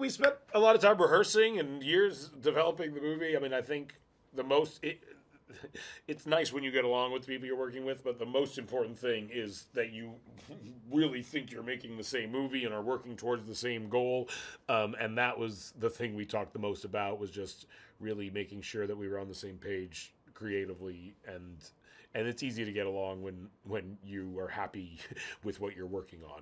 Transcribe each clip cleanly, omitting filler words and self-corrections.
We spent a lot of time rehearsing and years developing the movie. I mean, I think it's nice when you get along with the people you're working with, but the most important thing is that you really think you're making the same movie and are working towards the same goal. And that was the thing we talked the most about, was just really making sure that we were on the same page creatively, and it's easy to get along when you are happy with what you're working on.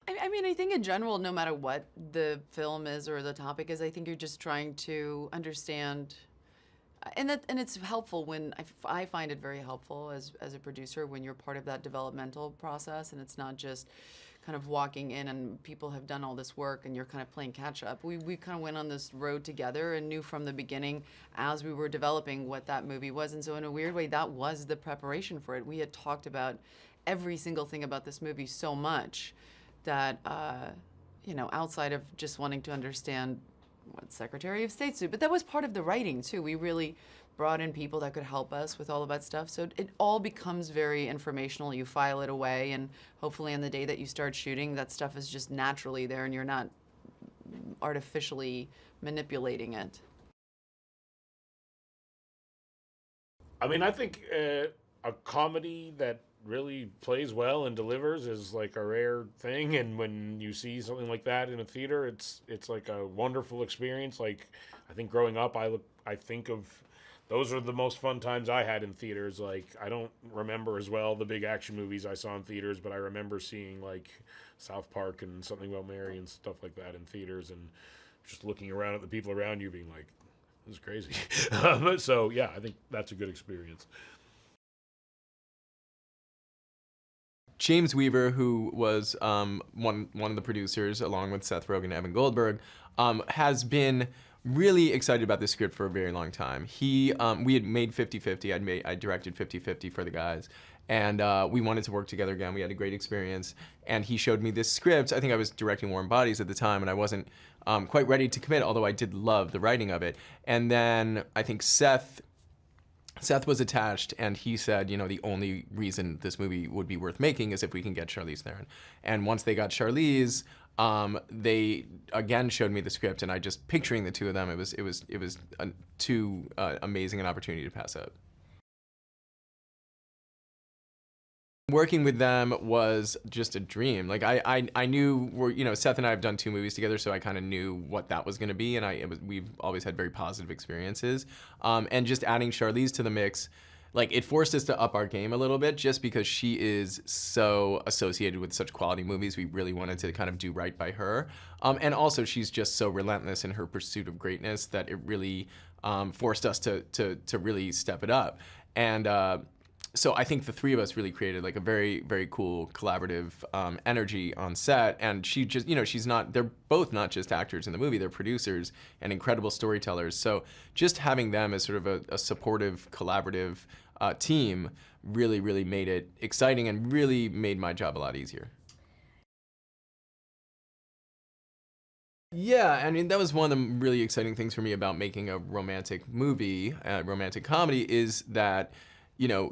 I mean, I think in general, no matter what the film is or the topic is, I think you're just trying to understand, and it's helpful when I find it very helpful as a producer when you're part of that developmental process, and it's not just kind of walking in and people have done all this work and you're kind of playing catch up. We kind of went on this road together and knew from the beginning as we were developing what that movie was, and so in a weird way, that was the preparation for it. We had talked about every single thing about this movie so much that, outside of just wanting to understand what Secretary of State's do, but that was part of the writing too. We really brought in people that could help us with all of that stuff. So it all becomes very informational. You file it away, and hopefully on the day that you start shooting, that stuff is just naturally there and you're not artificially manipulating it. I mean, I think a comedy that really plays well and delivers is like a rare thing, and when you see something like that in a theater, it's like a wonderful experience. Like, I think growing up, I think of those are the most fun times I had in theaters. Like, I don't remember as well the big action movies I saw in theaters, but I remember seeing like South Park and Something About Mary and stuff like that in theaters, and just looking around at the people around you being like, this is crazy. So yeah, I think that's a good experience. James Weaver, who was one of the producers, along with Seth Rogen and Evan Goldberg, has been really excited about this script for a very long time. We had made 50-50. I directed 50-50 for the guys, and we wanted to work together again. We had a great experience, and he showed me this script. I think I was directing Warm Bodies at the time, and I wasn't quite ready to commit, although I did love the writing of it. And then I think Seth was attached, and he said, the only reason this movie would be worth making is if we can get Charlize Theron. And once they got Charlize, they again showed me the script, and I just picturing the two of them, it was too amazing an opportunity to pass up. Working with them was just a dream. Like I knew Seth and I have done 2 movies together, so I kind of knew what that was going to be, and we've always had very positive experiences. And just adding Charlize to the mix, like, it forced us to up our game a little bit, just because she is so associated with such quality movies. We really wanted to kind of do right by her, and also she's just so relentless in her pursuit of greatness that it really forced us to really step it up. And so I think the 3 of us really created like a very, very cool collaborative energy on set. And she just, they're both not just actors in the movie, they're producers and incredible storytellers. So just having them as sort of a supportive, collaborative team really, really made it exciting and really made my job a lot easier. Yeah, I mean, that was one of the really exciting things for me about making a romantic movie, romantic comedy, is that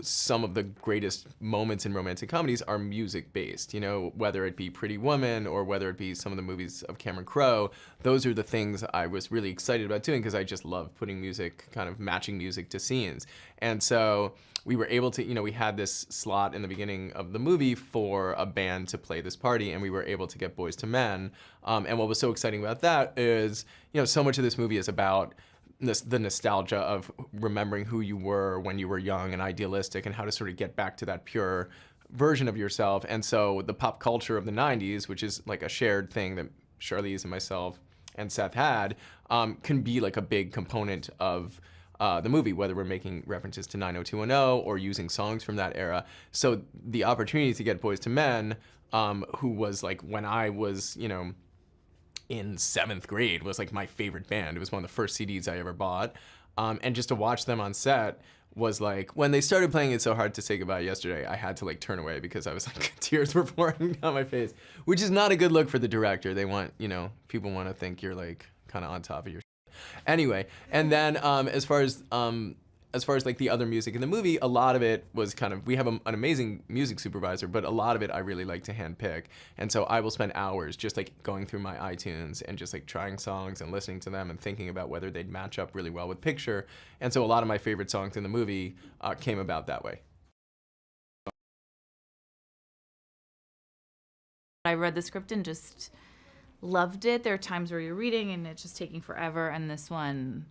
some of the greatest moments in romantic comedies are music-based, whether it be Pretty Woman or whether it be some of the movies of Cameron Crowe. Those are the things I was really excited about doing, because I just love putting music, kind of matching music to scenes. And so we were able to, we had this slot in the beginning of the movie for a band to play this party, and we were able to get Boyz II Men. And what was so exciting about that is, so much of this movie is about the nostalgia of remembering who you were when you were young and idealistic, and how to sort of get back to that pure version of yourself. And so the pop culture of the 90s, which is like a shared thing that Charlize and myself and Seth had, can be like a big component of the movie, whether we're making references to 90210 or using songs from that era. So the opportunity to get Boyz II Men, who was like, when I was, in 7th grade, was like my favorite band. It was one of the first CDs I ever bought. And just to watch them on set was like, when they started playing It's So Hard to Say Goodbye Yesterday, I had to like turn away, because I was like, tears were pouring down my face, which is not a good look for the director. They want, people want to think you're like kind of on top of your shit. Anyway, and then as far as as far as like the other music in the movie, a lot of it was kind of, we have an amazing music supervisor, but a lot of it I really like to handpick. And so I will spend hours just like going through my iTunes and just like trying songs and listening to them and thinking about whether they'd match up really well with picture. And so a lot of my favorite songs in the movie came about that way. I read the script and just loved it. There are times where you're reading and it's just taking forever, and this one,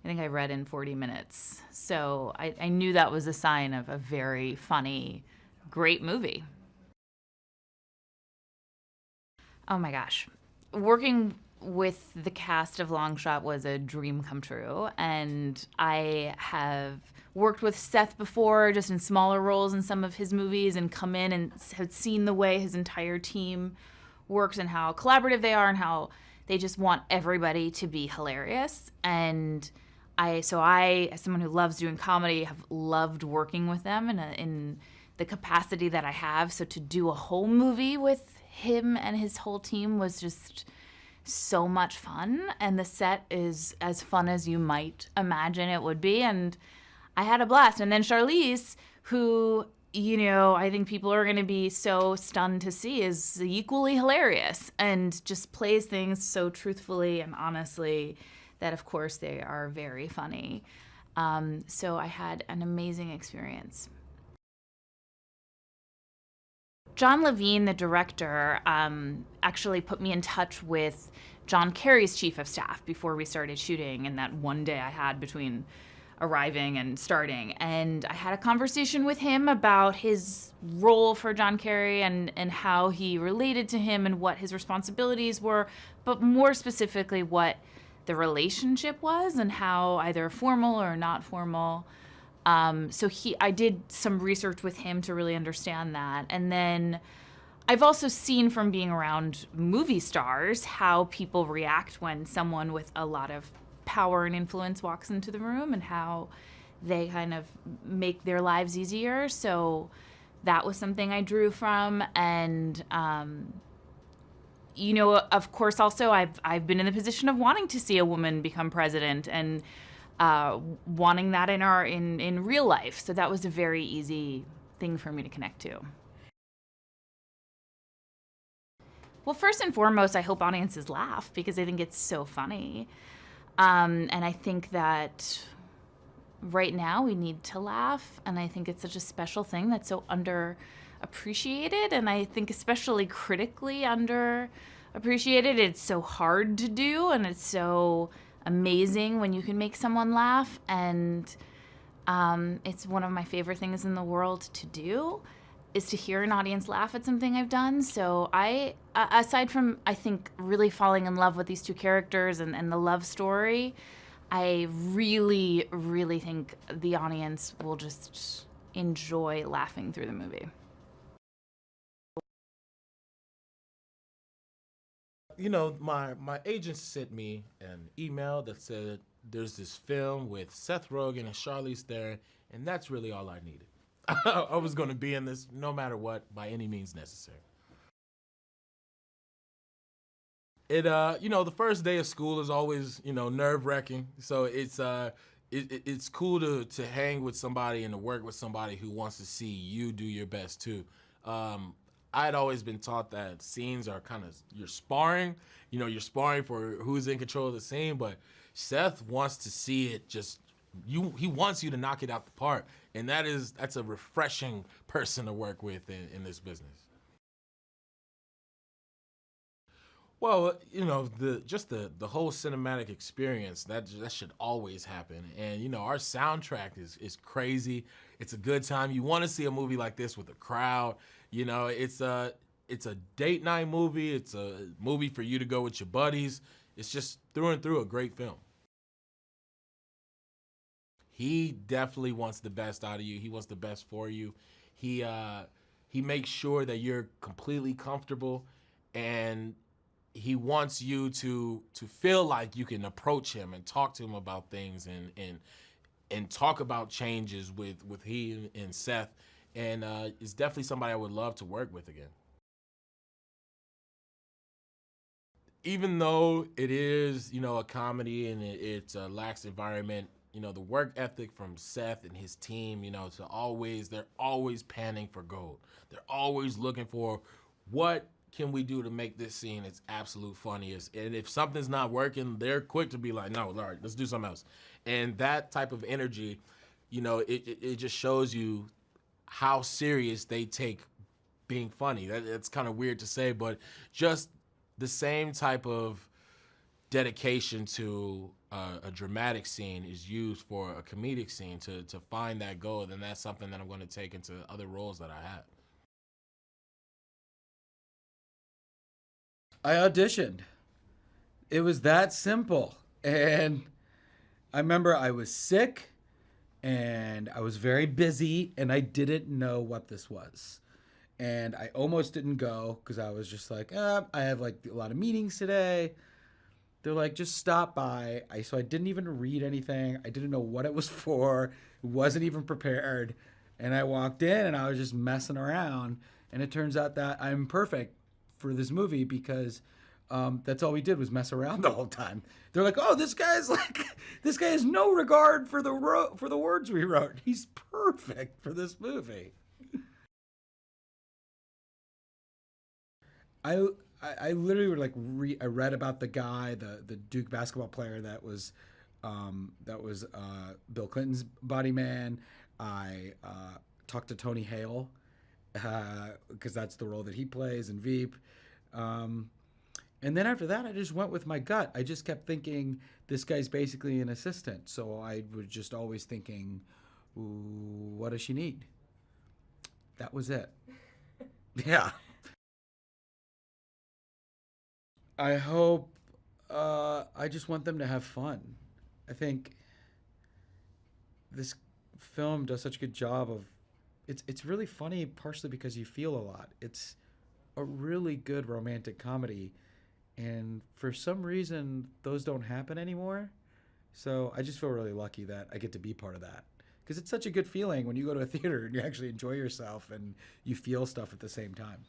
I think I read in 40 minutes. So I knew that was a sign of a very funny, great movie. Oh my gosh. Working with the cast of Long Shot was a dream come true. And I have worked with Seth before, just in smaller roles in some of his movies, and come in and have seen the way his entire team works and how collaborative they are and how they just want everybody to be hilarious. And as someone who loves doing comedy, have loved working with them in the capacity that I have. So to do a whole movie with him and his whole team was just so much fun. And the set is as fun as you might imagine it would be. And I had a blast. And then Charlize, who, I think people are going to be so stunned to see, is equally hilarious and just plays things so truthfully and honestly that, of course, they are very funny. So I had an amazing experience. John Levine, the director, actually put me in touch with John Kerry's chief of staff before we started shooting, and that one day I had between arriving and starting. And I had a conversation with him about his role for John Kerry and how he related to him and what his responsibilities were, but more specifically what the relationship was and how either formal or not formal. I did some research with him to really understand that. And then I've also seen from being around movie stars how people react when someone with a lot of power and influence walks into the room and how they kind of make their lives easier. So that was something I drew from. And, of course, also I've been in the position of wanting to see a woman become president and wanting that in real life. So that was a very easy thing for me to connect to. Well, first and foremost, I hope audiences laugh because I think it's so funny. And I think that right now we need to laugh. And I think it's such a special thing that's so underappreciated. And I think especially critically underappreciated. It's so hard to do, and it's so amazing when you can make someone laugh. And it's one of my favorite things in the world to do, is to hear an audience laugh at something I've done. So aside from, I think, really falling in love with these two characters and the love story, I really, really think the audience will just enjoy laughing through the movie. My agent sent me an email that said there's this film with Seth Rogen and Charlize Theron, and that's really all I needed. I was going to be in this no matter what, by any means necessary. The first day of school is always, nerve-wracking. So it's cool to hang with somebody and to work with somebody who wants to see you do your best too. I'd always been taught that scenes are kind of, you're sparring. You're sparring for who's in control of the scene, but Seth wants to see it he wants you to knock it out the park. And that's a refreshing person to work with in this business. Well, the whole cinematic experience, that should always happen. And, our soundtrack is crazy. It's a good time. You want to see a movie like this with a crowd. It's a date night movie. It's a movie for you to go with your buddies. It's just through and through a great film. He definitely wants the best out of you. He wants the best for you. He makes sure that you're completely comfortable, and he wants you to feel like you can approach him and talk to him about things and talk about changes with he and Seth. And it's definitely somebody I would love to work with again. Even though it is, a comedy and it's a lax environment, the work ethic from Seth and his team, they're always panning for gold. They're always looking for what can we do to make this scene its absolute funniest. And if something's not working, they're quick to be like, no, all right, let's do something else. And that type of energy, it just shows you how serious they take being funny. It's kind of weird to say, but just the same type of dedication to a dramatic scene is used for a comedic scene to find that gold, and that's something that I'm going to take into other roles that I have. I auditioned. It was that simple. And I remember I was sick and I was very busy and I didn't know what this was. And I almost didn't go because I was just like, I have like a lot of meetings today. They're like, just stop by. So I didn't even read anything. I didn't know what it was for. Wasn't even prepared. And I walked in and I was just messing around. And it turns out that I'm perfect for this movie because that's all we did was mess around the whole time. They're like, oh, this guy has no regard for the words we wrote. He's perfect for this movie. I literally like I read about the guy, the Duke basketball player that was Bill Clinton's body man. I talked to Tony Hale because that's the role that he plays in Veep. And then after that, I just went with my gut. I just kept thinking this guy's basically an assistant. So I was just always thinking, what does she need? That was it. Yeah. I hope, I just want them to have fun. I think this film does such a good job of, it's really funny partially because you feel a lot. It's a really good romantic comedy. And for some reason, those don't happen anymore. So I just feel really lucky that I get to be part of that. Because it's such a good feeling when you go to a theater and you actually enjoy yourself and you feel stuff at the same time.